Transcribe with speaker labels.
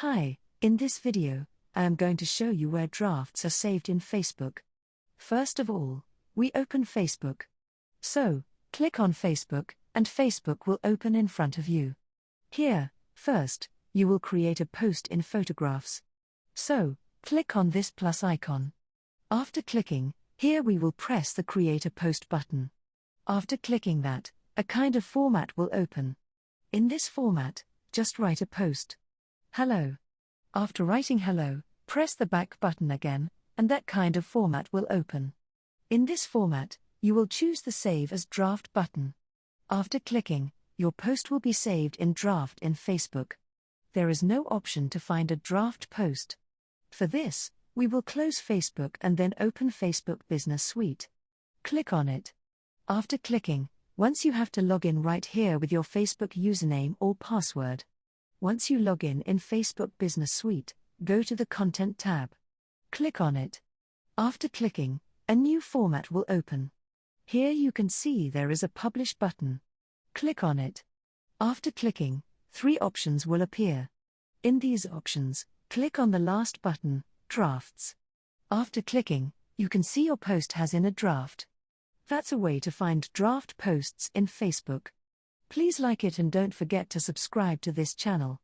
Speaker 1: Hi, in this video, I am going to show you where drafts are saved in Facebook. First of all, we open Facebook. So, click on Facebook, and Facebook will open in front of you. Here, first, you will create a post in Photographs. So, click on this plus icon. After clicking, here we will press the Create a Post button. After clicking that, a kind of format will open. In this format, just write a post. Hello. After writing hello, press the back button again, and that kind of format will open. In this format, you will choose the Save as Draft button. After clicking, your post will be saved in draft in Facebook. There is no option to find a draft post. For this, we will close Facebook and then open Facebook Business Suite. Click on it. After clicking, once you have to log in right here with your Facebook username or password. Once you log in Facebook Business Suite, go to the Content tab. Click on it. After clicking, a new format will open. Here you can see there is a Publish button. Click on it. After clicking, 3 options will appear. In these options, click on the last button, Drafts. After clicking, you can see your post has in a draft. That's a way to find draft posts in Facebook. Please like it and don't forget to subscribe to this channel.